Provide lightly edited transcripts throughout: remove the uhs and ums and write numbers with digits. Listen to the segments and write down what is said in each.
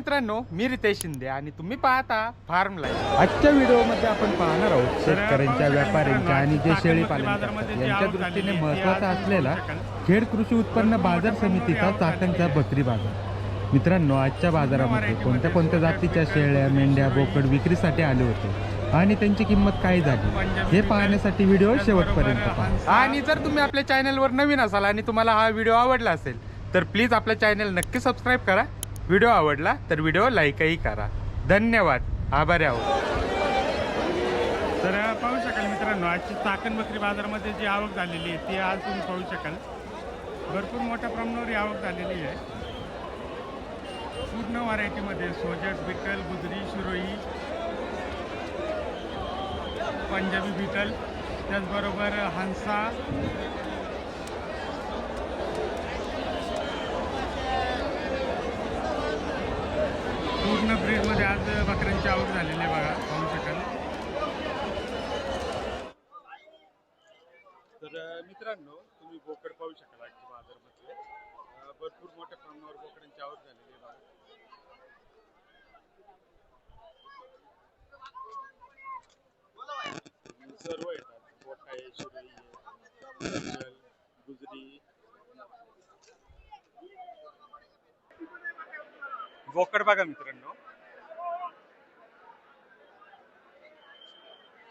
मित्रांनो, मी रितेश शिंदे आणि तुम्ही पाहता फार्म लाईफ. आजच्या व्हिडिओमध्ये आपण पाहणार आहोत शेतकऱ्यांच्या, व्यापाऱ्यांच्या आणि जे शेळी पालन करतात यांच्या दृष्टीने महत्त्वाचा असलेला खेड कृषी उत्पन्न बाजार समितीचा चाकणचा बकरी बाजार. मित्रांनो, आजच्या बाजारामध्ये कोणत्या कोणत्या जातीच्या शेळ्या, मेंढ्या, बोकड विक्रीसाठी आले होते आणि त्यांची किंमत काय झाली हे पाहण्यासाठी व्हिडिओ शेवटपर्यंत पहा. आणि जर तुम्ही आपल्या चॅनलवर नवीन असाल आणि तुम्हाला हा व्हिडिओ आवडला असेल तर प्लीज आपल्या चॅनल नक्की सबस्क्राईब करा. व्हिडिओ आवडला तर व्हिडिओ लाईकही करा. धन्यवाद, आभारी आहोत. तर पाहू शकाल मित्रांनो, आजची चाकण बकरी बाजारामध्ये जी आवक झालेली आहे ती आज तुम्ही पाहू शकाल. भरपूर मोठ्या प्रमाणावर ही आवक झालेली आहे. पूर्ण व्हरायटीमध्ये सोजट, बिटल, गुजरी, शिरोई, पंजाबी बिटल, त्याचबरोबर हंसा, पूर्ण ब्रीडमध्ये आज बकऱ्यांची आवक झालेली आहे. बघा, पाहू शकाल. तर मित्रांनो, तुम्ही बोकड पाहू शकाल. आजच्या बाजारामध्ये भरपूर मोठ्या प्रमाणावर बोकडांची आवक झालेली आहे. बघा, सर्व येतात. बोका आहे, शिरोई आहे, बिटल, गुजरी. बोकड बघा मित्रांनो,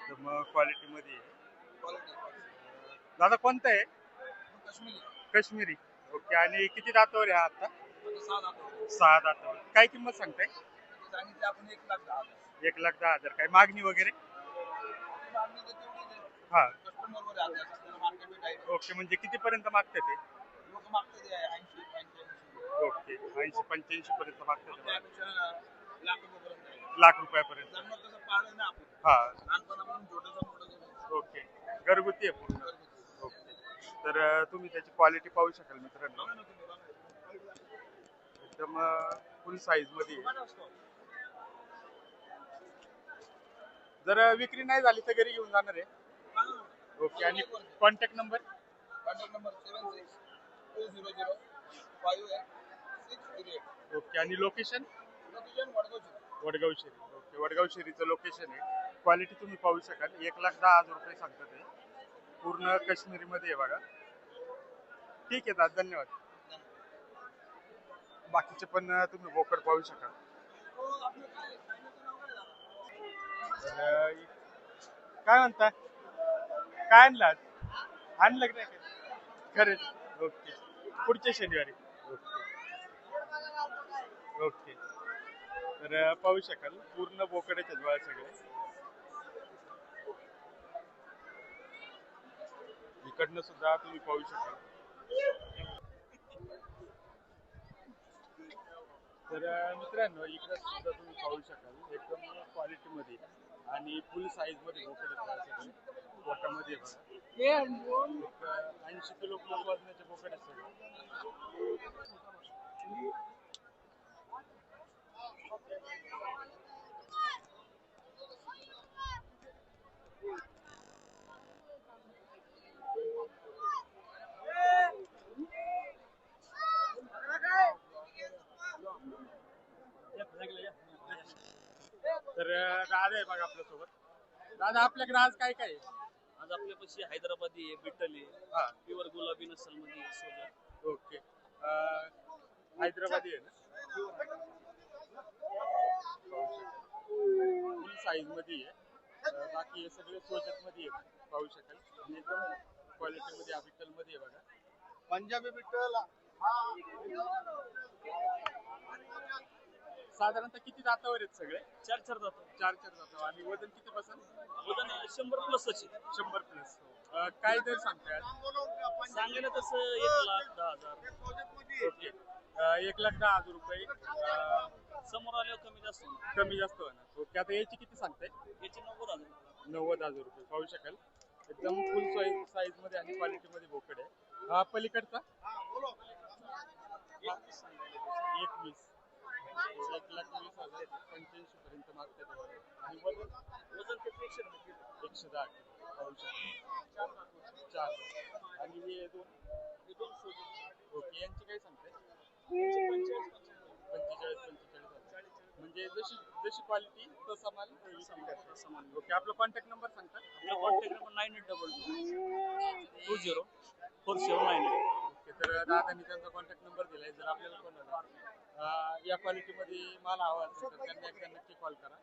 तर मग क्वालिटीमध्ये आहे. दादा कोणतं आहे? काश्मीरी. ओके. आणि किती दातावर आहे हा आता? 6 दातावर. काय किंमत सांगताय? 1,10,000. काय मागणी वगैरे? हा. ओके, म्हणजे कितीपर्यंत मागते ते? ओके, 80-85 पर्यंत मागते. लाख रुपयापर्यंत. हा. ओके, घरगुती आहे पूर्ण. ओके. तर तुम्ही त्याची क्वालिटी पाहू शकाल मित्रांनो, एकदम फुल साईज मध्ये. जर विक्री नाही झाली तर घरी घेऊन जाणार आहे? ओके. आणि कॉन्टॅक्ट नंबर? 7620058638. ओके. आणि location? Vadgaon Sheri. Okay, Vadgaon शेरीचं location आहे. क्वालिटी तुम्ही पाहू शकाल. 1,10,000 रुपये सांगतात ते. पूर्ण काश्मीरी मध्ये आहे बघा. ठीक आहे दादा, धन्यवाद. बाकीचे पण तुम्ही बोकड पाहू शकाल. काय म्हणता, काय आणलं आज? आणलं की नाही? खरंच. ओके, पुढच्या शनिवारी. ओके. ओके. तर पाहू शकाल पूर्ण बोकडाचे ज्वाळ सगळे. इकडनं सुद्धा तुम्ही पाहू शकाल. तर मित्रांनो, इकडं सुद्धा तुम्ही पाहू शकाल. एकदम क्वालिटीमध्ये आणि फुल साईज मध्ये बोकड सगळे. बोकामध्ये बघा, 80 किलो प्लस वजनाचे बोकड आहेत सगळे. तर दादा आहे बघा आपल्यासोबत. दादा, आपल्याकडे आज काय काय आहे? आज आपल्यापाशी हैदराबादी आहे, बिटल आहे, प्युअर गुलाबी नसल मध्ये सोजत. ओके. हैदराबादी आहे ना? फुल साईज मध्ये आहे. बाकी हे सगळे सोजत मध्ये आहे, पाहू शकाल. आणि एकदम क्वालिटी मध्ये बिटल मध्ये आहे बघा. पंजाबी बिटल. साधारणतः किती दातावर आहेत सगळे? 4 जातो. 4 दातावर. आणि वजन किती बसेल? वजन 100+ 100 प्लस. काय दर सांगताय? सांगायला तसं 1,10,000. ओके. 1,10,000 रुपये. समोर आल्यावर कमी जास्त होणार. कमी जास्त होणार. ओके. आता याची किती सांगताय? याची 90,000. 90,000 रुपये. पाहू शकाल एकदम फुल साईज मध्ये आणि क्वालिटी मध्ये बोकड आहे. हा पलीकडचा 1,20,000. 1,20,000 85 पर्यंत मागतात. आणि वजन किती? 110. पाहू शकता. 4. आणि हे दोन सोजत. ओके. यांची काय सांगताय? 45-45. म्हणजे जशी जशी क्वालिटी तसा माल विक्री करते. ओके, आपला कॉन्टॅक्ट नंबर सांगता? आपला कॉन्टॅक्ट नंबर 9822 ओके, तर दादांनी त्यांचा कॉन्टॅक्ट नंबर दिलाय. जर आपल्याला कोणाला या क्वालिटीमध्ये माल हवा असेल तर त्यांना एकदा नक्की कॉल करा.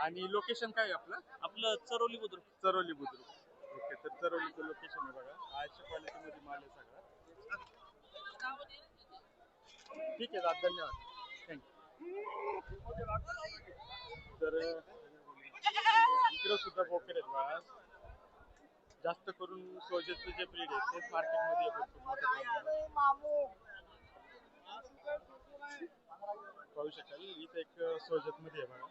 आणि लोकेशन काय आहे आपलं? आपलं चरोली बुद्रुक. चरोली बुद्रुक. ओके, तर चरोलीचं लोकेशन आहे बघा. आजच्या क्वालिटीमध्ये माल आहे सगळा. ठीक आहे दादा, धन्यवाद, थँक्यू. तर इकडं सुद्धा बोकर आहेत बघा. जास्त करून सोजेचं जे ब्रीड आहे तेच मार्केटमध्ये भरपूर मोठ्या प्रमाणात पाहू शकाल. इथं एक सोजत मध्ये आहे बघा.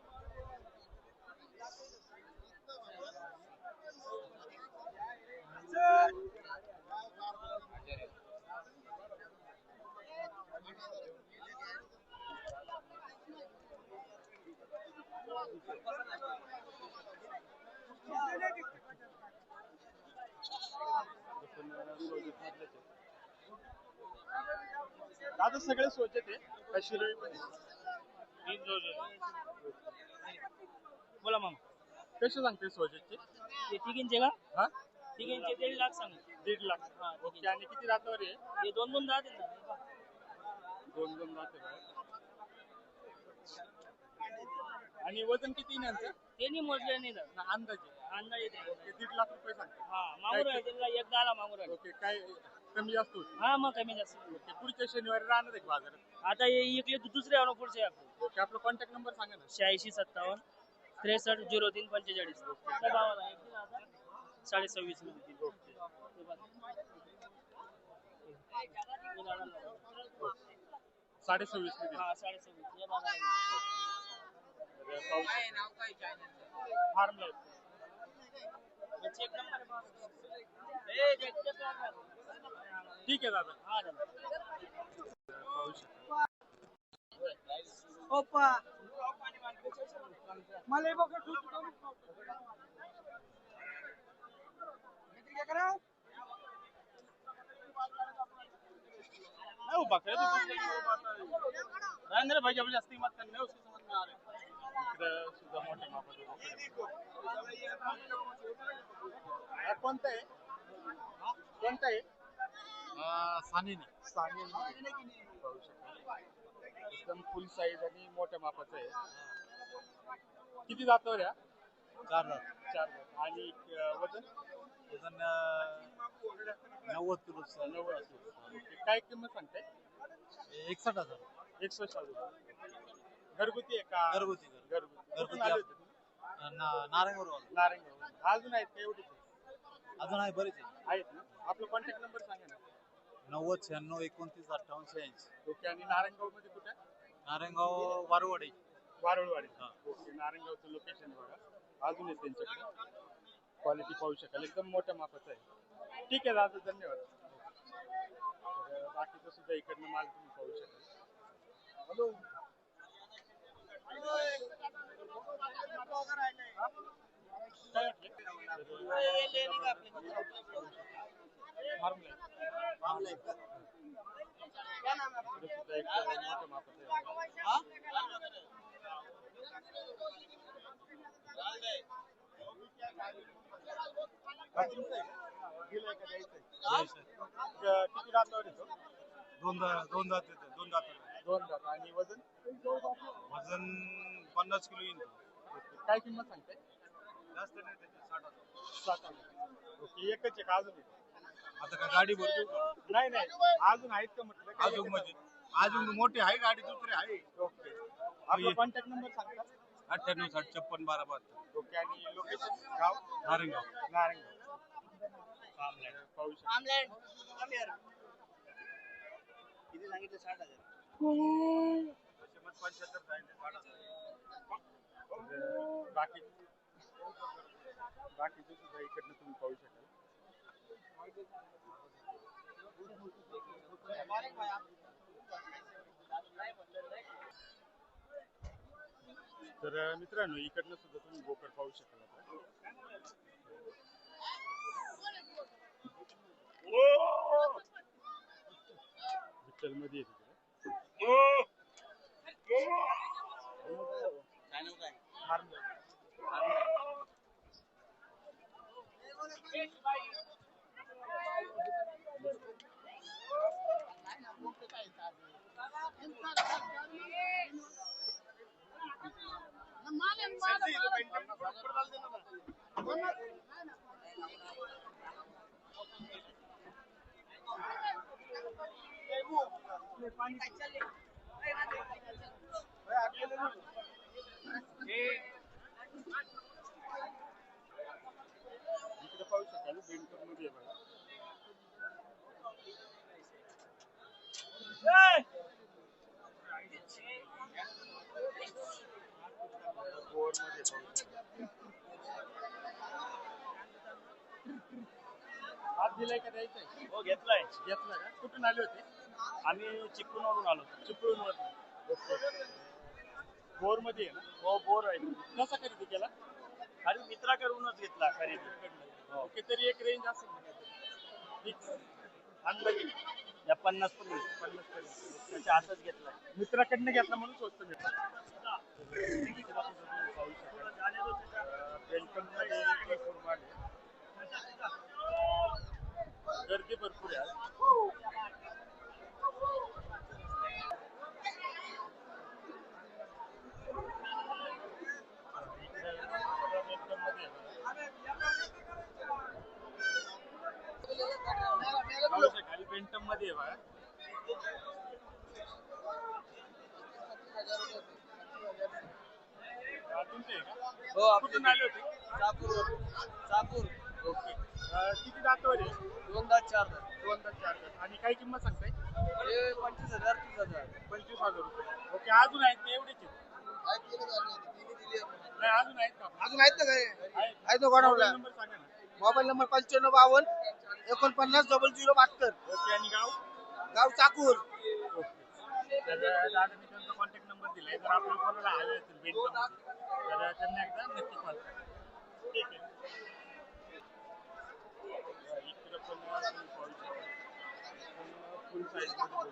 दादा सगळे सोचत आहे का शिरोळी पण आहे? बोला मग. कसे सांगते सोजेचे? ते तिघींचे का? हा, तिघींचे 1.5 लाख सांग. 1.5 लाख. ओके, आणि किती दातावर आहे? हे 2-2 दात आहेत ना. 2-2 दात आहे. आणि वजन किती आहे यांचं? ते नाही मोजले नाही ना. अंदाजे अंदाजे ते. ओके, 1.5 लाख रुपये सांगते. हा मागूर आहे त्याला एकदा आला मागूर आहे. ओके, काय कमी जास्त होईल? हा मग कमी जास्त. ओके, पुढच्या शनिवारी राहणार आहे बाजारात. आता हे इकडे दुसरे आणू पुढचे आपण. ओके, आपला कॉन्टॅक्ट नंबर सांगा ना. 86 57 63 03 45. त्या भावाला एक दिला आता 26.5 मध्ये. ओके, 26.5 मध्ये. हा 26.5 या भावाला. Farm life. याची एक नंबर आहे. ठीक आहे दादा. हा दादा. पाहू शकता. ओप्पा मला बघ तू क्या करा नहीं बकरे तो राजेंद्र भाई जब जास्ती मत करने उसकी समझ में आ रहा है. इकडं सुद्धा मोठ्या मापाचं कोणतं आहे? कोणतं आहे? सानीने. पाहू शकता. एकदम फुल साईज आणि मोठ्या मापाचं आहे. किती जातो रे? 4 लाख 4 आणि वजन 90 किलो 90. काय किंमत सांगताय? 61,000 160. घरगुती आहे का? घरगुती कुठून आले होते तुम्ही? नारायणगाव नारायणगाव. अजून आहेत का एवढीच अजून आहे बरेच आहेत ना? आपलं कॉन्टॅक्ट नंबर सांगा ना. 90 96 29 58 86. ओके, आणि नारायणगाव मध्ये कुठे? नारायणगाव वारवाडी. वारुळवाडी. ओके, नारायणगावचं लोकेशन बघा. अजून आहे त्यांच्याकडे. क्वालिटी पाहू शकाल, एकदम मोठ्या मापाचं आहे. ठीक आहे दादा, धन्यवाद. तर बाकीचं सुद्धा इकडनं माल तुम्ही पाहू शकाल. काय सुद्धा एक मोठ्या मापाचं आहे. किती दातावर येतो? 2 दात येते 2 दात 2 दात. आणि वजन? वजन 50 किलो येईल. काय किंमत सांगते? जास्त नाही त्याची 60,000. 7,000. ओके, एकच आहे का अजून आहे? आता काय गाडी भरतो नाही नाही, अजून आहेत का म्हटलं? अजून म्हणजे अजून मोठी आहे गाडी दुसरी आहे. ओके, आपला कॉन्टॅक्ट नंबर सांगता? 98 60 56 12 72. ओके, आणि लोकेशन? गाव? नारायणगाव. नारायणगाव. पाहू शकता. किती सांगितलं? 60,000. 75 सांगितले. बाकीचे सुद्धा इकडनं तुम्ही पाहू शकाल. तर मित्रांनो, इकडनं सुद्धा तुम्ही बोकड पाहू शकाल. विठ्ठल मध्ये तिकडे इकडे पाहू शकाल बेंटूर मध्ये आहे बघा. बोर मध्ये पाहू शकाल. आज दिलाय का द्यायचंय? हो घेतलाय. घेतला का? कुठून आले होते? आम्ही चिपळूणवरून आलो. चिपळूणवर. बोर मध्ये आहे ना? हो बोर आहे. कसा खरेदी केला? आणि मित्राकडूनच घेतला खरेदी. ओके, तरी एक रेंज असेल ना काहीतरी? फिक्स अंदाजे या 50 पर्यंत 50 पर्यंत. त्याच्या आतच घेतलाय. मित्राकडनं घेतला म्हणून स्वस्त भेटला. वेलकम मध्ये भरपूर माल आहे. गर्दी भरपूर आहे आज. वेलकम मध्ये खाली बेंटम मध्ये आहे बघा. तुमचे आहे का? हो कुठून आले होते? चापूर ओके. किती दातावर आहे? 2 दात 4 दात. 2 दात 4 दात. आणि काय किंमत सांगताय? हे 25,000 30,000. 25,000 रुपये. ओके, अजून आहेत ते एवढेच आहेत? नाही, अजून आहेत का? अजून आहेत ना काय आहेत. आहे तो गोडाऊनला. नंबर सांगा ना. Mobile number 9552 49 072. ओके, आणि गाव? गाव चाकूर. ओके. तर दादांनी त्यांचा कॉन्टॅक्ट नंबर दिलाय. जर आपल्याला कोणाला हवे असतील बेंटमध्ये तर त्यांना एकदा नक्की कॉल करा. ठीक आहे. इकडं पण पाहू शकता. फुल साईज मध्ये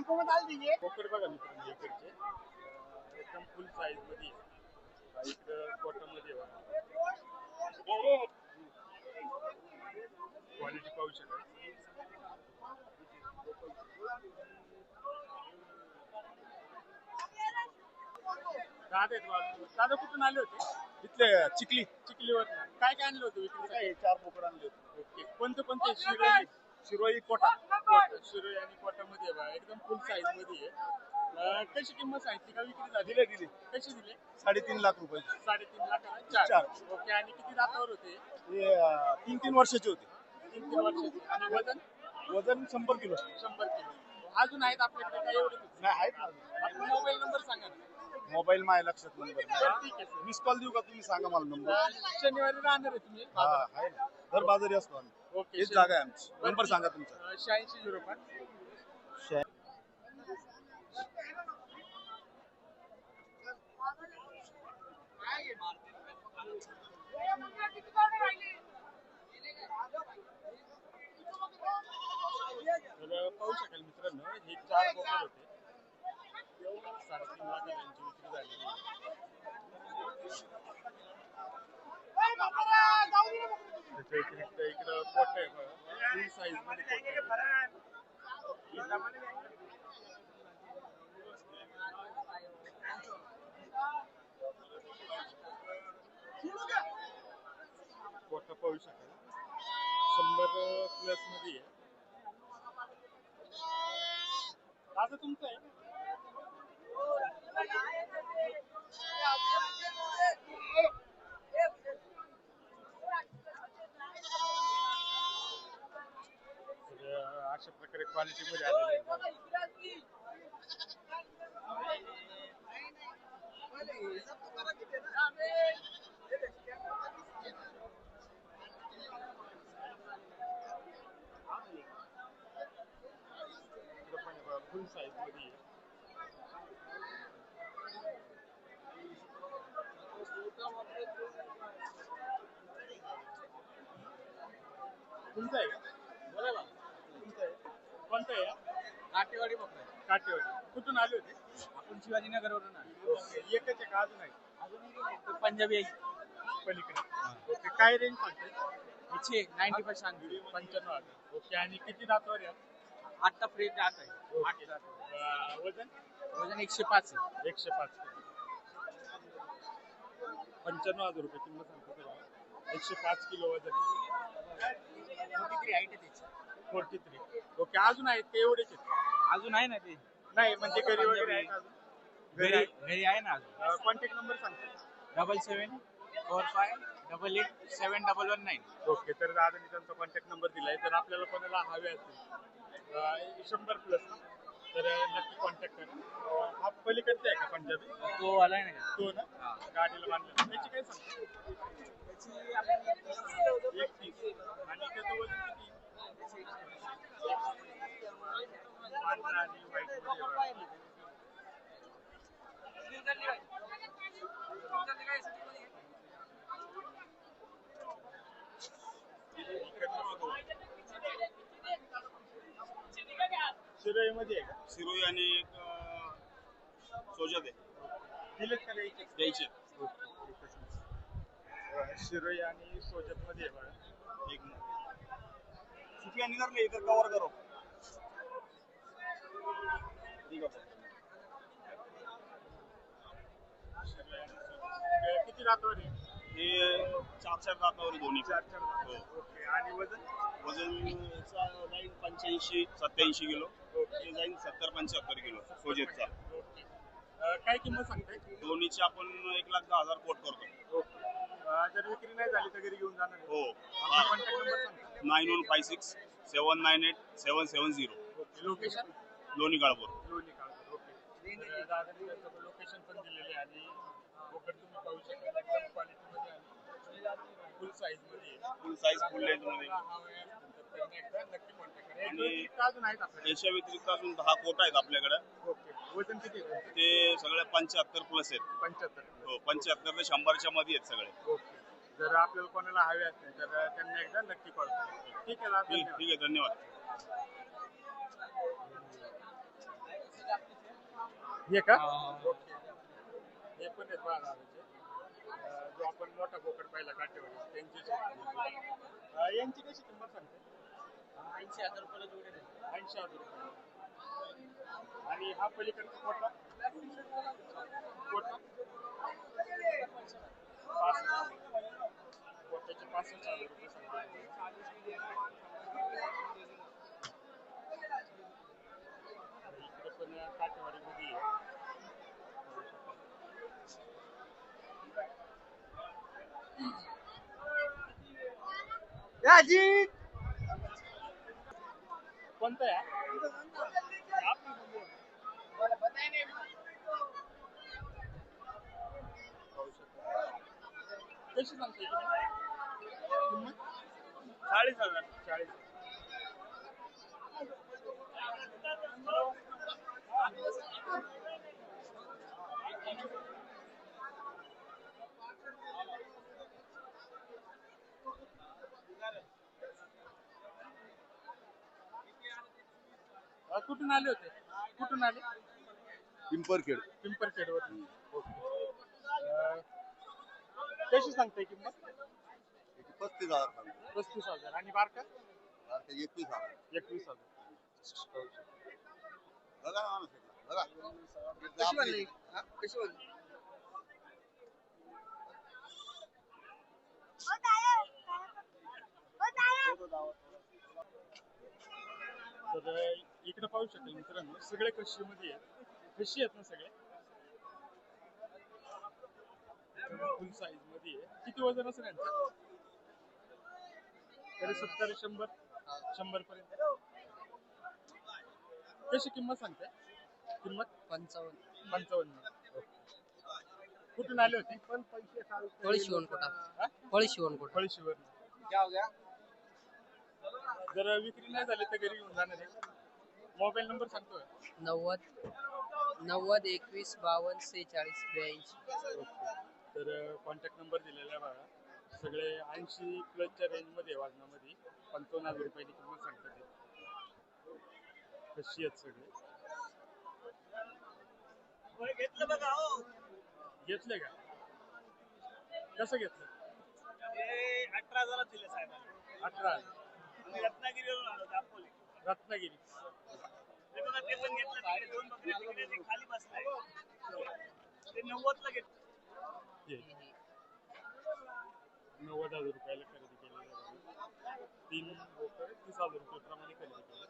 बोकड आहे. बोकड बघा मित्रांनो इकडचे एकदम फुल साईज मध्ये आहे. इकडं कॉटन मध्ये क्वालिटी पाहू शकाल. दादा कुठून आले होते? इथले चिखलीवर. काय काय आणलं होतं विक्रीसाठी? 4 बोकड आणले. ओके. कोणते कोणते? शिरोई, शिरोई कोटा. शिरोई आणि कोटामध्ये बघा एकदम फुल साईज मध्ये आहे. कशी किंमत सांगितली का विक्री झाली? दिले. कशी दिले? 3.5 लाख रुपये. 3.5 लाखाला 4. ओके. आणि किती दातावर होते? हे 3 वर्षाचे होते. 3 वर्षाचे. आणि वजन? वजन 100 किलो. 100 किलो. अजून आहेत आपल्याकडे काय एवढे? नाही आहेत ना. आपला मोबाईल नंबर सांगा ना. मोबाईल माझ्या लक्षात नंबर. बरं, ठीक आहे सर. मिस कॉल देऊ का? तुम्ही सांगा मला नंबर. शनिवारी राहणार आहे तुम्ही? हा आहे ना. दर बाजारी असतो आम्ही. ओके. हेच जागा आहे आमची. नंबर सांगा तुमचा. 8605. तर पाहू शकाल मित्रांनो हे 4 बोकड होते. 3.5 लाख यांची विक्री झालेली आहे. त्याच्या व्यतिरिक्त इकडं कोट आहे बघा. फुल साईज मध्ये कोट आहे. कोटा पाहू शकाल 100 प्लस मध्ये आहे. दादा तुमचं आहे? अशा प्रकारे क्वालिटी मध्ये आलेले आहेत. फुल साईज मध्ये आहे. तुमचं आहे का? बोला ना. तुमचं आहे? कोणतं आहे? काटेवाडी बकरा काटेवाडी. कुठून आले होते? आपण शिवाजीनगरवरून आलो. ओके. एकच आहे का अजून आहे? अजून पंजाबी आहे पलीकडे. ओके. काय रेंज सांगते? याची 95 सांगते 95,000. ओके. आणि किती दातावर आहे? आत्ता फ्री जात आहे 8 जात वजन वजन 105 आहे 105 किलो. 95,000 रुपये किंमत सांगतो तेव्हा. 105 किलो वजन आहे. 43 हाईट आहे त्याची 43. ओके. अजून आहेत ते एवढेच आहेत? अजून आहे ना ते नाही म्हणजे घरी वगैरे आहेत अजून? घरी घरी आहे ना अजून कॉन्टॅक्ट नंबर सांगतो. 7745 ओके. तर दादानी त्यांचा कॉन्टॅक्ट नंबर दिलाय. जर आपल्याला कोणाला हवे असतील 100 प्लस तर नक्की कॉन्टॅक्ट करा. हा पलीकडचा आहे का पंजाबी? तो आलाय ना तो ना गाडीला बांधला. त्याची काय सांगतो? 31. आणि त्याचं वजन किती? पांढरा आणि व्हाईट मध्ये. शिरोई मध्ये आहे का? शिरोई आणि एक सोजत आहे दिलेत का द्यायचे? द्यायचे. शिरोई आणि सोजत मध्ये आहे बघा. एक सुफिया निघाले इधर कवर करो. ठीक आहे. शिरोई आणि सोजत. किती दातावर आहे? हे 4 दातावर दोन्ही. 4 हो. ओके. आणि वजन? वजन जाईल 85-87 किलो. हे जाईल 70-75 किलो सोजेतचा. ओके. काय किंमत सांगताय? दोन्हीची आपण 1,10,000 कोट करतो. ओके. जर विक्री नाही झाली तर घरी घेऊन जाणार आहे? हो. आपला कॉन्टॅक्ट नंबर सांगता? 9156 798 770. Okay. Location? Loni Kalbhor. Loni Kalbhor. Okay. तर दादांनी त्यांचं लोकेशन पण दिलेले आहे आणि बोकड तुम्ही पाहू शकता. एकदम क्वालिटीमध्ये आणि फुल साईज मध्ये आहे. फुल साईज फुल लेंथ मध्ये. हवे असतील तर त्यांना एकदा नक्की कॉन्टॅक्ट करा. आणि एक अजून आहेत आपल्याकडे? याच्या व्यतिरिक्त अजून 10 कोट आहेत आपल्याकडे. ओके. वजन किती आहे त्यांचं? ते सगळे 75 प्लस आहेत. 75. हो 75 ते 100च्या मध्ये आहेत सगळे. ओके. जर आपल्याला कोणाला हवे असतील तर त्यांना एकदा नक्की कॉल करा. ठीक आहे दादा. ठीक धन्यवाद. आहे धन्यवाद. हे का? ओके. हे पण आहेत बघा दादाचे. जो आपण मोठा बोकड पाहिला काटेवाडी त्यांची यांची कशी किंमत सांगते? 80,000 रुपयाला जोडे आहे. 80,000 रुपये. आणि हा पलीकडचा कोटा? कोटा 65,000. कोट्याचे 65,000 रुपये सांगते. इकडे पण काटेवाडीमध्ये आहे. कोणतं आहे? कशी सांगते किंमत? 40,000. 40. कुठून आले होते? कुठून आले? पिंपरखेड. पिंपरखेडवरून. कशी सांगताय किंमत? 35,000 सांगतो. 35,000. आणि बारका? 21,000. 21,000. बघा ना माणूस इथला. बघा. कशी बनली? हा? कशी बनली? तर इकडे पाहू शकाल मित्रांनो सगळे कशीमध्ये आहेत. कशी आहेत ना सगळे फुल साईज मध्ये आहे. किती वजन असेल यांचं? तरी 70-100 पर्यंत. कशी किंमत सांगते? किंमत 55. कुठून आले होते? फळी शिवणकोटा. हा? फळी शिवणकोटा. फळशीवर. जर विक्री नाही झाली तर घरी घेऊन जाणार आहे. मोबाईल नंबर सांगतो. 90 21 52 46 82. तर कॉन्टॅक्ट नंबर दिलेला आहे बघा. सगळे 80 प्लसच्या रेंजमध्ये वाजनामध्ये 55,000 रुपयाची किंमत सांगतात ते. कशी आहेत सगळे? घेतले का? कसं घेतलं? 18,000 दिले साहेब. 18,000. रत्नागिरीवरून आलो दापोली. रत्नागिरी. ते बघा ते पण घेतलं तिकडे 2 बकरी तिकडे ते खाली बसलाय. ते 90ला घेतलं. 90,000 रुपयाला खरेदी केलेलं आहे. 3 बोकड 30,000 रुपये प्रमाणे खरेदी केलं.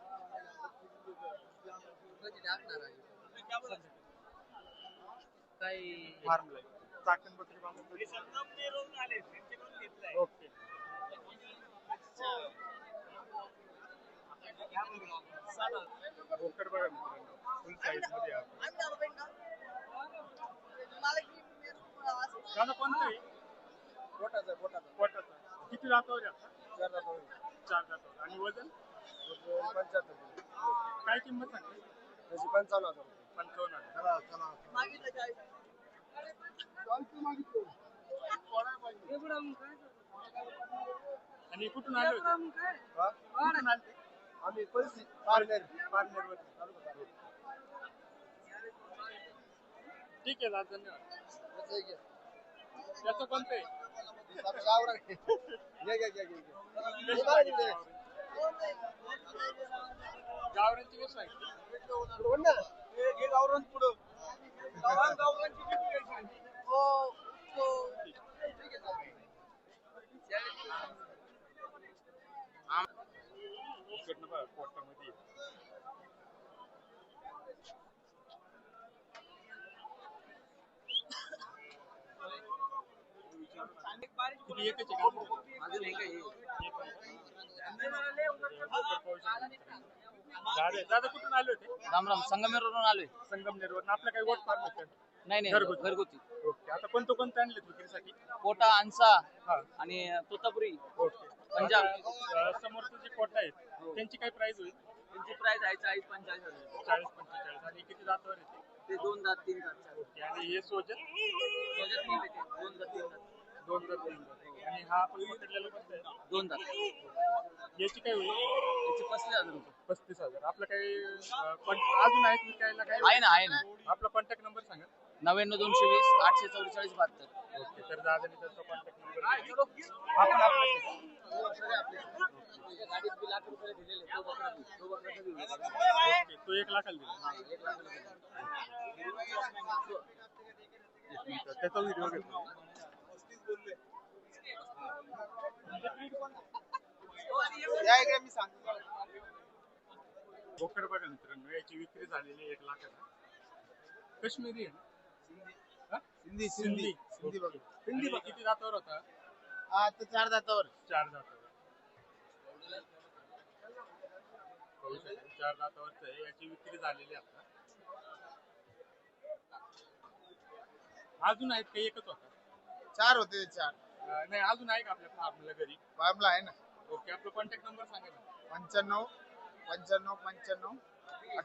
काही फार्मला चाकण बकरी बांधून. हे संगमनेरवरून आले त्यांच्याकडून घेतलाय. ओके. बोकड बघा मित्रांनो, फुल साईज मध्ये आहे. दादा कोणतं आहे? पोटाचा. किती दातावर आहे आता? 4 दातावर. आणि वजन? 75. काय किंमत सांगते? 55,000. 55,000. आणि कुठून आले होते? कुठून आले? आम्ही पैसे पार्लर. पार्लरवर. ठीक आहे दादा, धन्यवाद. त्याचं कोणतं आहे? गावरांची कशी आहे? इकडनं बघा पोटामध्ये. किती एकच आहे का? अजून एक आहे. दादा कुठून आले होते? राम संगमेरवरून आलोय. संगमनेरवरून. आपलं काही वोट फार्म आहे? नाही घरगुती. ओके. आता कोणते आणले विक्रीसाठी? कोटा अंसा हा. आणि तोतापुरी. ओके. पंजाब. समोरचे जे कोटा आहेत त्यांची काय प्राइस होईल? त्यांची प्राइस आहे 40-45. 40-45. आणि किती दातावर येते? ते 2 दात 3 दात. ओके. आणि हे सोजत? 2 दात 3 दात. 2 दात 3 दात. आणि हा आपण पकडलेला कोणता आहे? 2 दात. याची काय होईल? त्याची 35,000 रुपये. 35,000. आपलं काही अजून आहेत विकायला? काही आहे ना. आपला कॉन्टॅक्ट नंबर सांगा. 99 220 844 72. ओके. तर दादानी त्याचा कॉन्टॅक्ट नंबर आपण आपला गाडीत बिल 8 रुपये दिलेले. ओके. तो 1 लाखाला दिला. त्याचा व्हिडिओ घेतो. मी सांगतो. बोकड बघा मित्रांनो, याची विक्री झालेली 1 लाखाला. काश्मीरी आहे. सिंधी. बघा. सिंधी बघा. किती दातावर होता? आता 4 दातावर. 4 दातावर. 4 दातावरच आहे. याची विक्री झालेली आहे आता. अजून आहेत का? एकच होता? 4 होते. 4 नाही, अजून आहे का आपल्या फार्मला घरी? फार्मला आहे ना. ओके. आपलं कॉन्टॅक्ट नंबर सांगा ना. 95 95 95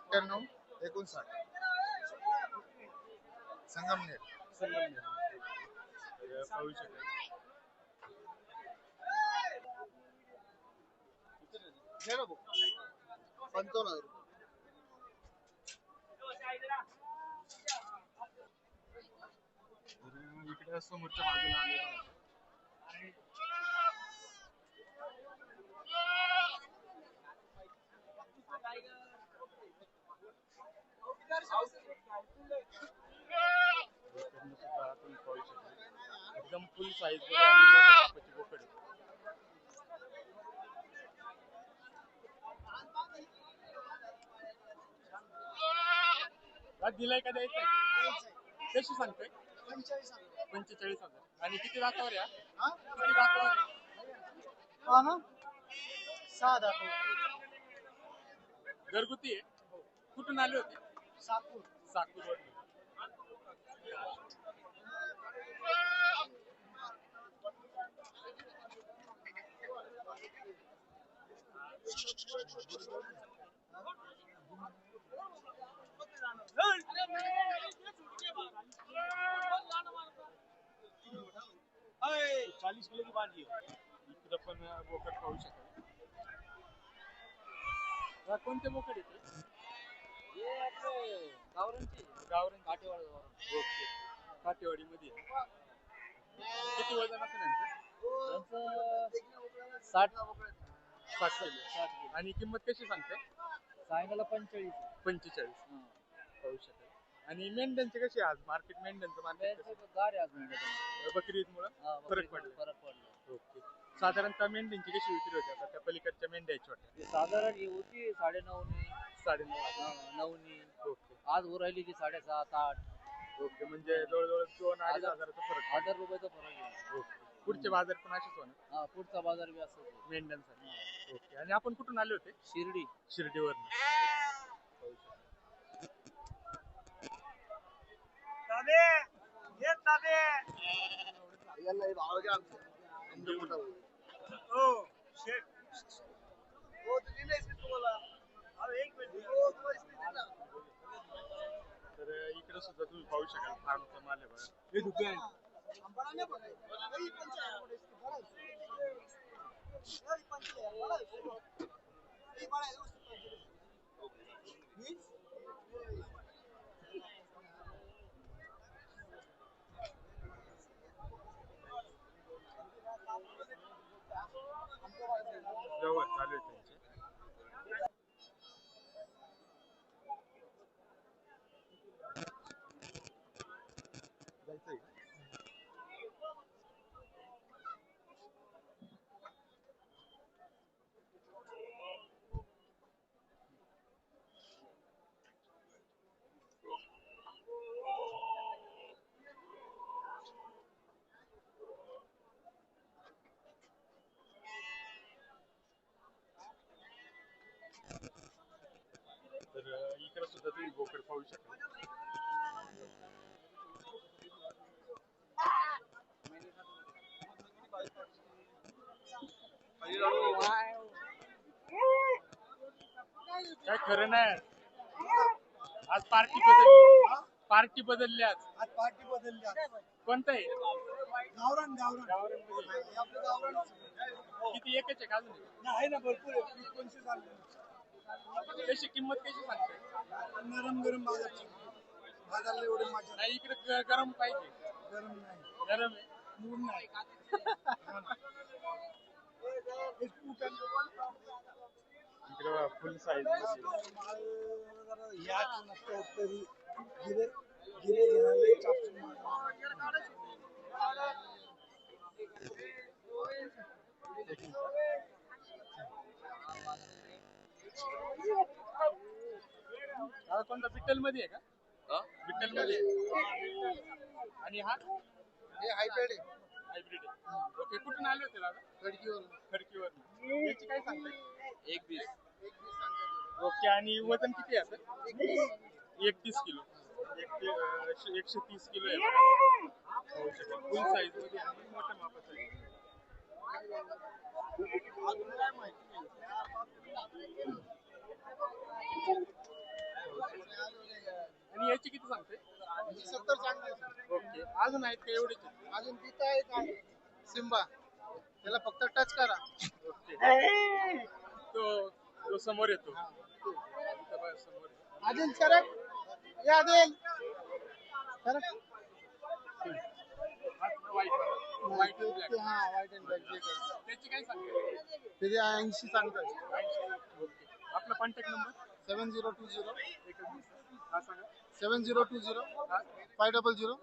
98 59. संगमनेर. पाहू शकाल. घे ना भाऊ. 55,000 रुपये. इकडे समोरच्या बाजूला आले बघा. एकदम फुल साईज बोकड आहे. आज दिलाय का द्यायचंय? कशी सांगताय? 45,000. आणि किती दातावर या? किती दातावर? हा ना. 6 दातावर. घरगुती आहे. कुठून आले होते? साकूर. इकडं पण बोकड पाहू शकाल. कोणते बोकड येते? गावरान ओके. काटेवाडी मध्ये किती वजन असेल यांचं? 60 किलो. आणि किंमत कशी सांगते? सांगायला 45. 45 पाहू शकाल. आणि मेंढ्यांचे कसे आज मार्केट? मेंढ्यांचं मार्केट बकरी ईदमुळे फरक पडला. ओके. साधारणतः मेंढ्यांची कशी विक्री होते आता? त्या पलीकडच्या मेंढ्या छोट्या साधारण ही होती 9.5 9. ओके. आज वर राहिली की 7.5 8. ओके. म्हणजे जवळजवळ 2-2.5 हजाराचा फरक. 1000 रुपयाचा फरक आहे. ओके. पुढचे बाजार पण असेच होणार? हा, पुढचा बाजार बी असतो मेंढ्यांसाठी. ओके. आणि आपण कुठून आले होते? शिर्डीवर. तर इकडे सुद्धा तुम्ही पाहू शकाल फार्मचा माल आहे बघा. व्यवहार चालू आहे त्यांचे. तर इकडे सुद्धा तुम्ही बोकड पाहू शकाल. काय खरं नाही. आज पार्टी बदलली आज. कोणतं आहे? गावरान. किती एकच आहे का अजून? आहे ना, भरपूर आहे. 20-25 आणले. कशी किंमत कशी सांगते? नरम गरम बाजारला एवढे माझ्या नाही इकडे गरम पाहिजे. गरम नाही, गरम आहे. मूड नाही. इकडे फुल साईज याच नसतं तरी गिरे घेणारे चापसून कोणता विठ्ठल मध्ये आहे का? विठ्ठल मध्ये. आणि हा हायब्रिड हायब्रिड आहे. ओके. कुठून आले होते दादा? खडकीवर. याची काय सांगताय? 1.20. ओके. आणि वजन किती आहे सर? 31 किलो. 130 किलो आहे बघा. फुल साईज मध्ये आणि मोठ्या मापाचं आहे. आणि याची किती सांगते? 70 सांगते. ओके. अजून आहेत का एवढेच? अजून तिथं आहे सिम्बा, त्याला फक्त टच करा. ओके. तो समोर येतो. समोर अजून सरक या अजून सरक. White black. हा, व्हाईट अँड ब्लॅक. त्याची काय सांगते? त्याचे 80 सांगतात. ओके. आपला कॉन्टॅक्ट नंबर? 7020 हा सांगा. 7020 500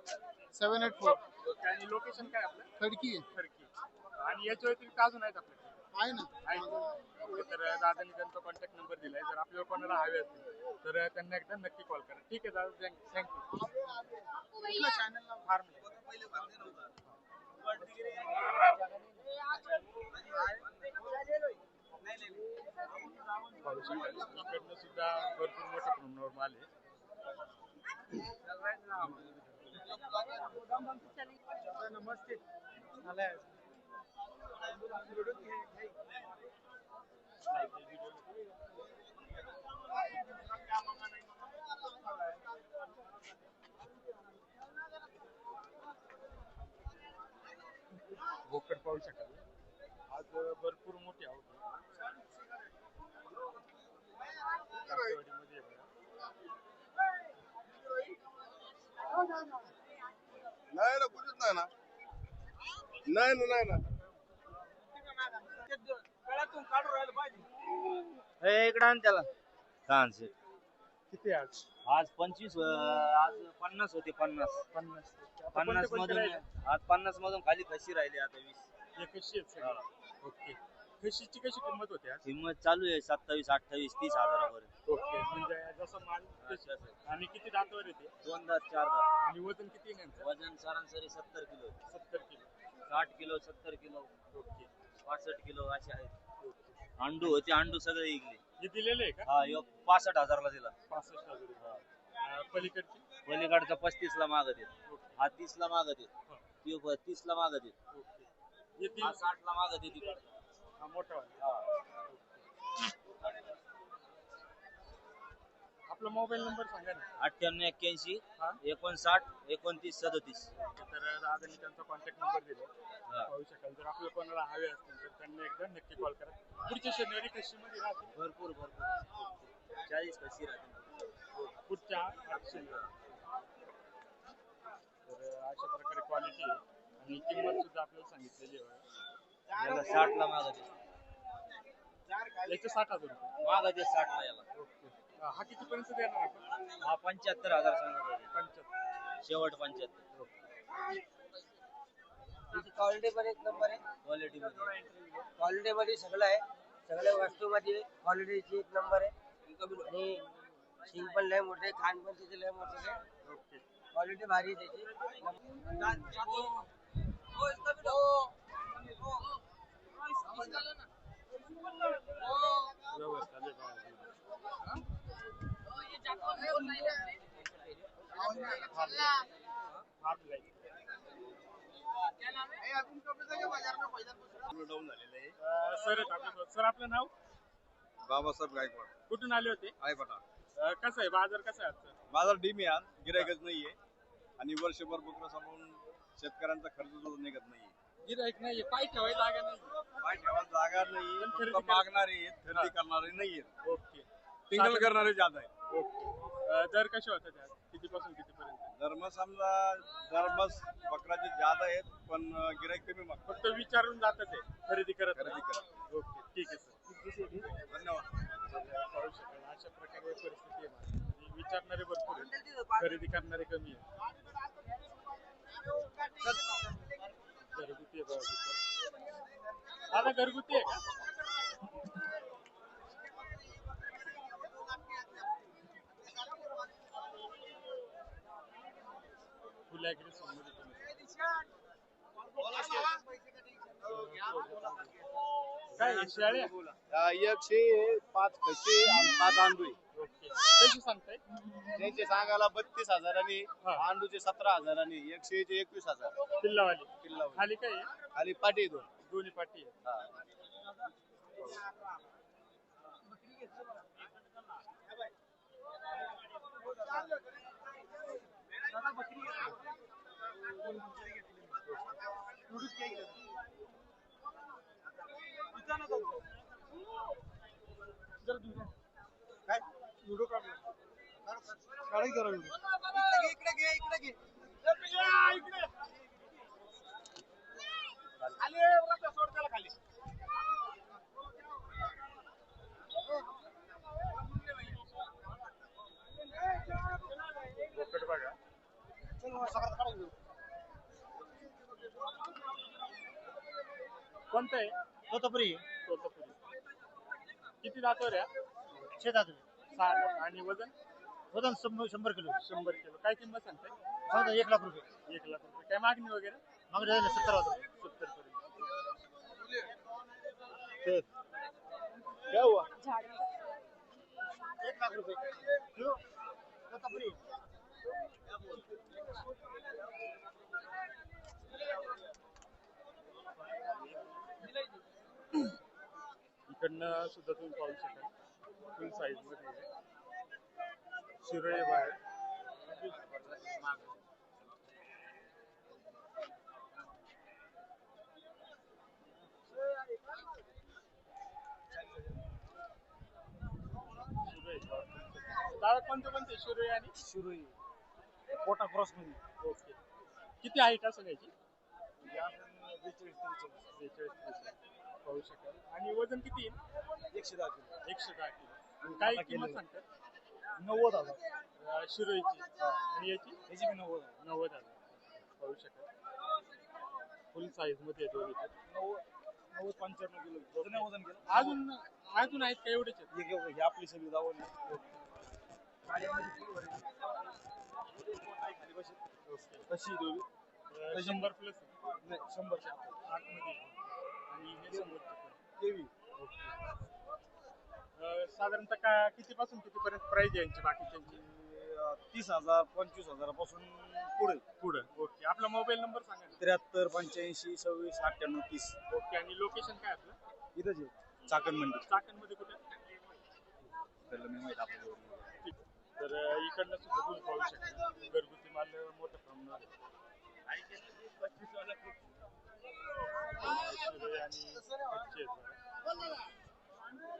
784. ओके. आणि लोकेशन काय आपलं? खडकी आहे. खडकी. आणि याच्या व्यतिरिक्त अजून आहेत आपल्याकडे? आहे ना. ओके. तर दादांनी त्यांचा कॉन्टॅक्ट नंबर दिलाय. जर आपल्याला कोणाला हवे असतील तर त्यांना एकदा नक्की कॉल करा. ठीक आहे दादा, थँक्यू. चॅनलला फार्म पाहू शकाल इकडनं सुद्धा भरपूर मोठ्या प्रमाणावर माल आहे. नमस्ते बोकड पाहू शकाल आज भरपूर मोठी आवक आहे. काठेवाडीमध्ये आहे बघा. नाही ना कुठेच नाही ना नाही ना इकडे आण त्याला कांचे किती आहे आज? आज 25 आज 50 होते 50 50 50 मधून आज 50 मधून खाली खशी राहिली आता 20 एकशे आहेत सगळे. ओके म्हशीची कशी किंमत होते आज? किंमत चालू आहे 27 28 30 हजारापर्यंत. ओके म्हणजे जसं माल तशी. आणि किती दातावर येते? 2 दात 4 दात. आणि वजन किती आहे नेमकं? वजन सरासरी 70 kilo 70 kilo. 60 kilo 70 kilo okay 65 kilo असे आहेत. ओके. अंडू होते अंडू सगळे इकले. हे दिलेलं आहे का? हा एक 65,000 दिला. 65,000 रुपये. पलीकडची? पलीकडचा 35 ला मागत येत. ओके. हा 30 ला मागत येत. हा. ती 30 ला मागत येत. ओके. हे हा 60 ला मागत येत इकडं. हा मोठा वाला. हा. आपला मोबाईल नंबर सांगा ना. 98 81 हा. 59 29 37. तर दादांनी त्यांचा कॉन्टॅक्ट नंबर दिला. हा. पाहू शकाल जर आपल्याला कोणाला हवे असतील तर त्यांना एकदा नक्की कॉल करा. पुढच्या शनिवारी कशीमध्ये राहतील? भरपूर 40 कशी राहते. पुढच्या शनिवारी. तर अशा प्रकारे क्वालिटी आहे आणि किंमत सुद्धा आपल्याला सांगितलेली आहे. याला 60 ला मागत येत. याचे 60,000 रुपये. मागत येत 60 ला याला. ओके. हा कितीपर्यंत देणार आपण? हा 75,000 सांगत होते. 75. शेवट 75. क्वालिटी पण एक नंबर आहे. क्वालिटी मध्ये क्वालिटी मध्ये सगळं आहे. सगळ्या वस्तू मध्ये क्वालिटीची एक नंबर आहे. आणि शिंग पण लय मोठे, खान पण तिथे लय मोठे आहे. ओके. क्वालिटी भारी आहे त्याची. व्यवहार चालेल का? डाऊन झालेलं आहे. सर आपलं नाव? बाबासाहेब गायकवाड कुठून आले होते? आहे बटा. कसं आहे बाजार कसा आहे आजचा? बाजार डीम आहे आज गिरायकच नाहीये आणि वर्षभर बकरं सांभाळून शेतकऱ्यांचा खर्च जो निघत नाहीये. गिऱ्हाईक नाही पाय ठेवायला जागा नाही. काय ठेवायला जागा नाही. पण खरेदी फक्त मागणारे आहेत, खरेदी करणारे नाहीये. ओके. टिंगल करणारे जादा आहे. ओके. दर कसे होतात त्यात? कितीपासून कितीपर्यंत? धर्म समजा धर्मस बकराचे जादा आहेत पण गिराईक कमी मागतात. फक्त विचारून जातात ते खरेदी करत खरेदी नाही. करत. ओके ठीक आहे सर. धन्यवाद. पाहू शकाल अशा प्रकारे परिस्थिती आहे माझी. म्हणजे विचारणारे भरपूर आहेत, खरेदी करणारे कमी आहेत. घरगुती आहे बघा तिथं. दादा घरगुती आहे का? फुलाकडे समोर येतो. काय आहे, शेळ्या? 105 खसी आणि 5 अंडू आहे. ओके. कशी सांगताय? त्यांचे सांगायला 32,000 हा. अंडूचे 17,000 100 चे 21,000 पिल्लावाली. किल्लावर. खाली काय आहे? खाली पाटी दोन. दोन्ही पाटी आहे. काय व्हिडिओ काढला काढायचं जरा व्हिडिओ. इकडे घे इकडे घे. खाली सोड त्याला खाली. बोकड बघा. कोणतं आहे? तोतापुरी तोतापुरी. किती दातावर आहे? शेतात 6 दात. आणि वजन? वजन 100 किलो. 100 किलो. काय किंमत सांगताय? समजा 1 लाख रुपये. 1 लाख रुपये. काय मागणी वगैरे? मागणी 70,000. 70 पर्यंत. क्या हुआ? झाड़ 1 लाख रुपए क्यों? तपरी इकडनं सुद्धा तुम्ही पाहू शकाल फुल साईज मध्ये आहे. शिरोळे बाहेर दादा कोणते शिरोळे आणि शिरोई कोटा क्रॉस मध्ये ओके. किती हाईट असेल याची? 42-43 पाहू शकाल. आणि वजन किती येईल? 110 किलो 110 किलो. काय किंमत सांगतात? 90,000 शिरोईची आणि याची याची बी 90,000 90,000. पाहू शकाल फुल साईज मध्ये येतो. 90-95 किलो वजन केलं अजून आहेत का एवढेच आहेत? हे आपली सगळी दावण कशी दोघी 100 प्लस नाही 100च्या आतमध्ये आणि हे 100 केवी साधारणतः किती पासून किती पर्यंत प्राइस आहे यांची बाकीच्यांची? 30,000 25,000 पासून पुढं. ओके. आपला मोबाईल नंबर सांगा ना. 73 85 26 98 30 ओके. आणि लोकेशन काय आपलं? इथंच आहे चाकण मंडी चाकणमध्ये कुठे? त्याला मी माहित आपल्याला ठीक. तर इकडनं सुद्धा तुम्ही पाहू शकता घरगुती माल मोठ्या प्रमाणावर आहे. शिरोळे आणि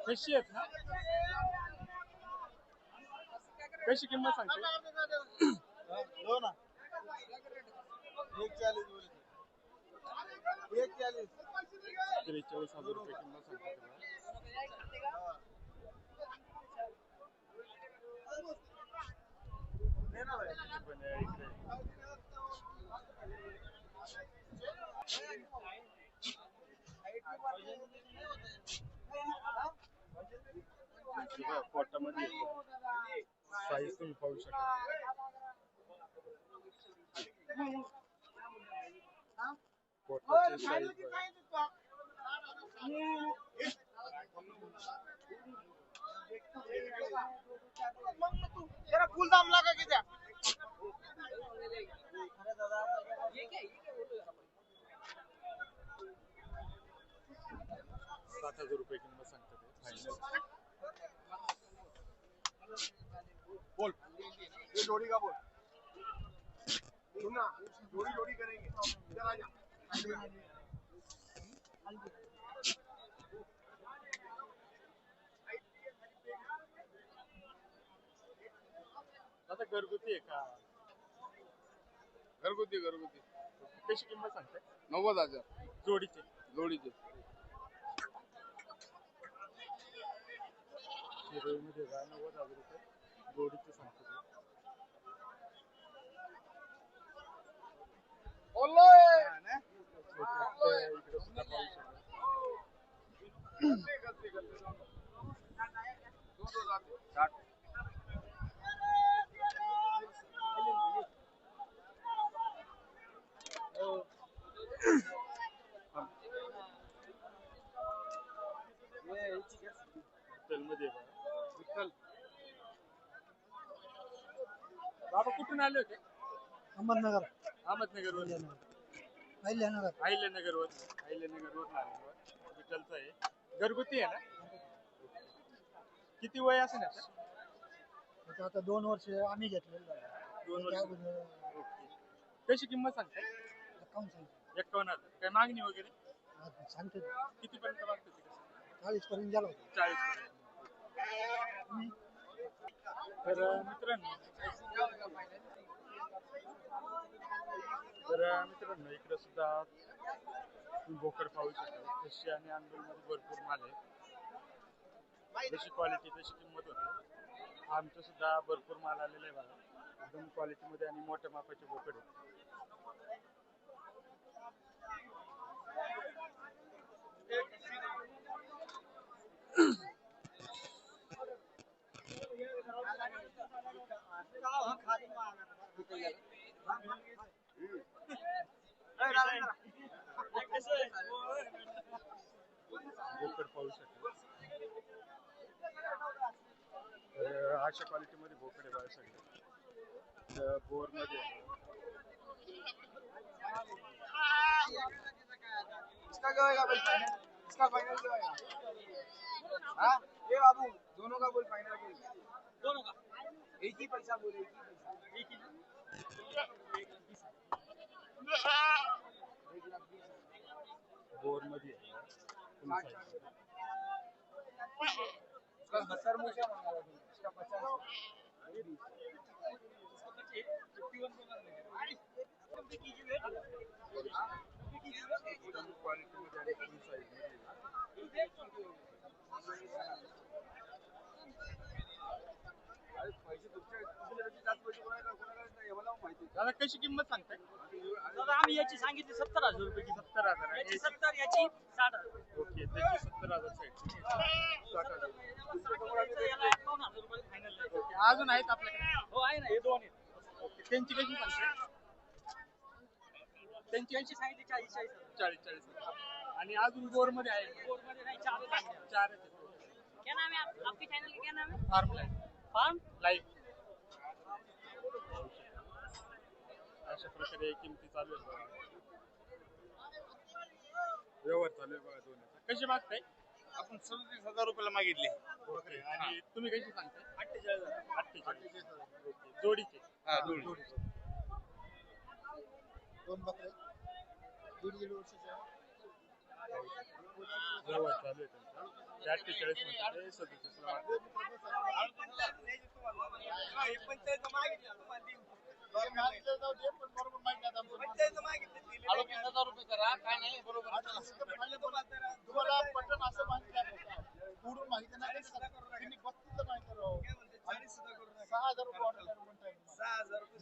कच्चे आहेत ना? कशी किंमत सांगते? हो ना 140 बोलते 140 43,000 रुपये किंमत सांगते तुला. पण इकडे पोटामध्ये साईज तुम्ही पाहू शकता. पोटाची साईज जरा फुल दाम लगा के द्या 7,000 रुपये किंमत सांगतात फायनल. बोल ये जोड़ी का बोल सुनना जोड़ी करेंगे इधर आ जा आता घरगुती आहे का? घरगुती कशी किंमत सांगताय? 90,000 जोडीचे. जोडीचे. शिरोळीमध्ये 90,000 रुपये जोडीचे सांगतो. इकडे सुद्धा पाहू शकता. विठ्ठलमध्ये बघा. विठ्ठल बाबा कुठून आले होते? अहमदनगर अहमदनगरवर. अहिल्यानगर अहिल्यानगरवर आलेलो. विठ्ठलचं आहे. घरगुती आहे ना? किती वय असेल आता? आता 2 वर्ष आम्ही घेतलेलं 2 वर्ष. ओके. कशी किंमत सांगताय? 51,000. काय मागणी वगैरे सांगते किती पर्यंत मागते? 40 पर्यंत गेला होता 40 पर्यंत. तर मित्रांनो इकडे सुद्धा बोकड पाहू शकाल. तशी आणि अंगलमध्ये भरपूर माल आहे. जशी क्वालिटी तशी किंमत होती. आमचं सुद्धा भरपूर माल आलेला आहे बघा. एकदम क्वालिटीमध्ये आणि मोठ्या मापाचे बोकड आहे. बोकड पाहू शकता. तर अशा क्वालिटीमध्ये बोकडे बघा सगळे बोर मध्ये इसका क्या होगा भाई फाइनल? इसका फाइनल क्या होगा? हाँ ये बाबू दोनों का बोल फाइनल बोल दोनों का एक ही पैसा बोल एक ही पैसा एक ही ना? बोर मध्ये इसका 70 मुझे मंगा दो इसका 50 क्वालिटीमध्ये आणि फुल साईज मध्ये दादा कशी किंमत सांगताय? दादा आम्ही याची सांगितली 70,000 रुपये किंमत. 70,000 आणि याची 70 याची 60,000. ओके त्याची 70,000 साईड 60,000. याला 51,000 रुपये फायनल आहे. ओके अजून आहेत आपल्याकडे? हो आहे ना, हे दोन आहेत. ओके त्यांची कशी सांगताय? त्यांची सांगितली 40,000. 40,000 आणि अजून बोर मध्ये आहे बोर्डमध्ये नाही, चार सांगितले. 4 आहेत. क्या नाम है आपकी चैनल का क्या नाम है? फार्म लाईन फार्म लाईफ अशा प्रकारे किमती चालू आहेत बघा. व्यवहार चालू आहे बघा दोन. कशी मागताय? आपण 37,000 रुपयाला मागितले. ओके आणि तुम्ही कशी सांगताय? 48,000. 48,000 ओके जोडीचे हा, जोडी. दोन बकरे दीड वर्षाचे व्यवहार चालू आहे त्यांचा 48 मध्ये 37 ला मागताय. तुम्हाला पटन असं माहिती पुढून माहिती नाही 6,000 रुपये ऑर्डर म्हणताय 6,000 रुपये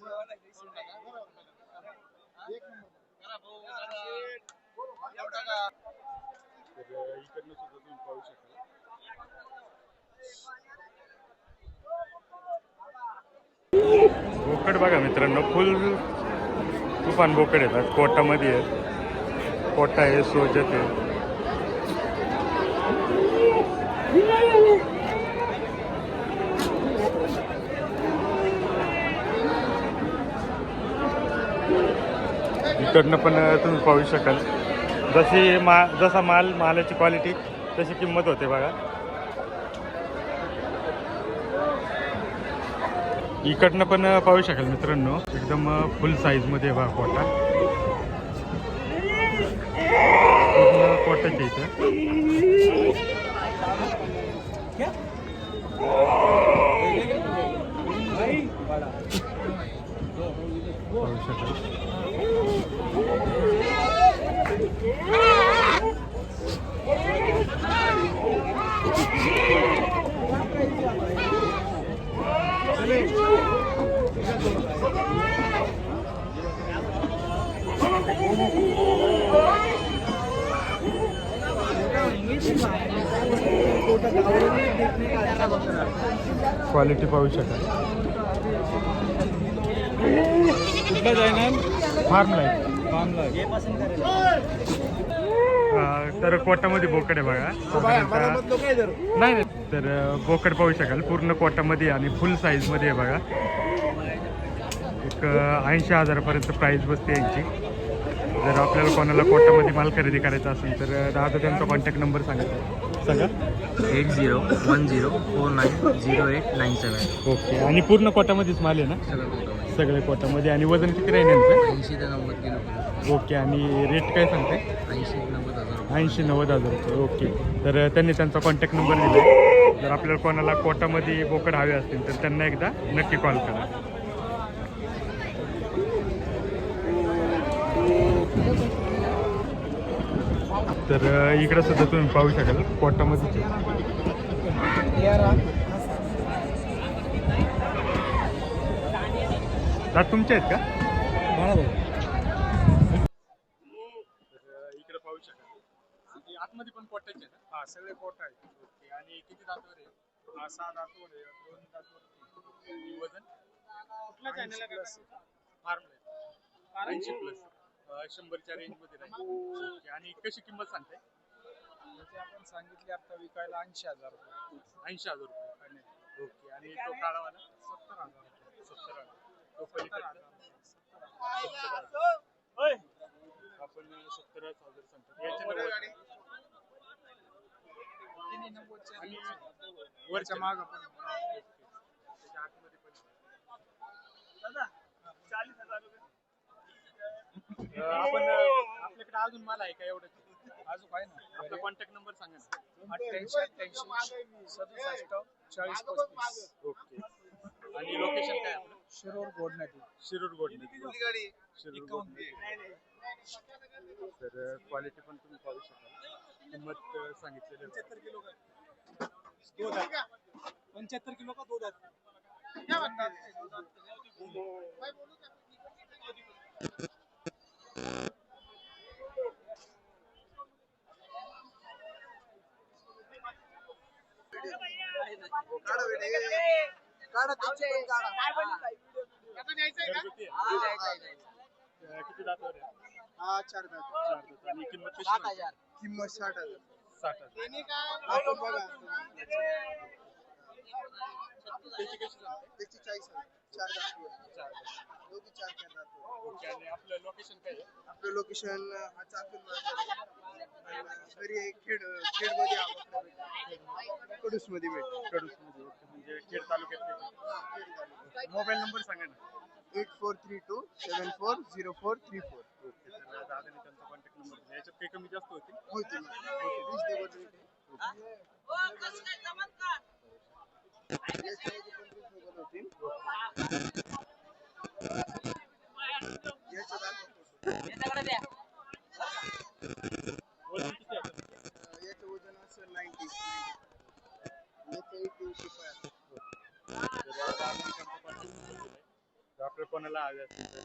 एक तर इकडनं सुद्धा तुम्ही पाहू शकाल. बोकड बघा मित्रांनो फुल तुफान बोकड येतात. कोटामध्ये आहे, कोटा आहे, सोजत आहे. इकडनं पण तुम्ही पाहू शकाल. जसा मालाची क्वालिटी तशी किंमत होते बघा. इकडनं पण पाहू शकाल मित्रांनो एकदम फुल साईज मध्ये बघा कोटा. पूर्ण कोटाच्या इथं पाहू शकाल. क्वालिटी पाहू शकाल. कुठला चॅनल? Form life. तर कोटामध्ये बोकड आहे बघा साधारणतः. नाही तर बोकड पाहू शकाल पूर्ण कोटामध्ये आणि फुल साईज मध्ये आहे बघा. एक 80,000 प्राइस बसते यांची. जर आपल्याला कोणाला कोटामध्ये माल खरेदी करायचा असेल तर दादा त्यांचा कॉन्टॅक्ट नंबर सांगा. 80190897. ओके आणि पूर्ण कोटामध्येच माल आहे ना? सगळे कोटामध्ये. आणि वजन किती राहील यांचं? 80 ते 90 किलो. ओके आणि रेट काय सांगते? 80-90,000 रुपये. ओके तर त्यांनी त्यांचा कॉन्टॅक्ट नंबर दिला आहे. जर आपल्याला कोणाला कोटामध्ये बोकड हवे असतील तर त्यांना एकदा नक्की कॉल करा. तर इकडं सुद्धा तुम्ही पाहू शकाल कोटामध्ये दात तुमचे आहेत का? इकडे पाहू शकाल आतमध्ये पण कोटाचे आहेत. हा सगळे कोट आहे. ओके आणि किती दातावर आहे? 6 दातोड आहे 2 दातोड. आणि वजन? कुठल्या चॅनल आहे? फार्म 80 प्लस 100च्या रेंज मध्ये राहील. ओके आणि कशी किंमत सांगताय? त्याचे आपण सांगितले आता विकायला 80,000 रुपये. 80,000 रुपये. ओके. आणि तो काळावाला 70,000 रुपये. 70,000. तो पलीकडचा 70,000. आपण 70,000 सांगतो. याच्या तिन्ही नव्वदच्या आणि वरच्या मागं पण त्याच्या आतमध्ये पण आपण आपल्याकडे अजून माल आहे का एवढंच? अजून आहे ना आपला कॉन्टॅक्ट नंबर सांगा ना. 88 67 40 35. ओके. आणि लोकेशन काय आपलं? शिरूर गोडनदी. शिरूर गोडनदी. शिरूर गोडनदी. तर क्वालिटी पण तुम्ही पाहू शकाल. किंमत सांगितलेली आहे. 75 किलो का 75 किलो का 2 दात क्या बनता है 2 दात भाई बोलो काढा त्याची पण काढा आता द्यायचं आहे घरगुती आहे. किती दातावर आहे? हा 4 दात 4 दात. आणि किंमत कशी आहे? किंमत 60,000 60,000. त्यांनी काय आपण बघा त्याची कशी सांगते? त्याची 40,000 4 दात 4 दात. दोघी 4 दात ओके. आणि आपलं लोकेशन काय आहे? आपलं लोकेशन हा चाकण घरी आहे खेडमध्ये कडूस मध्ये भेटतो कडूसमध्ये. ओके. म्हणजे खेड तालुक्यातले. मोबाईल नंबर सांगा ना. 8432 740434 ओके. तर दादाने त्यांचा कॉन्टॅक्ट नंबर दिला. याच्यात काही कमी जास्त होतील? होतील रिजनेबल रेट वजन किती आहे? याचं वजन असेल 90 याचं 85 तर दादाने त्यांचा कॉन्टॅक्ट नंबर दिलाय. तर आपल्या कोणाला हवे असतील तर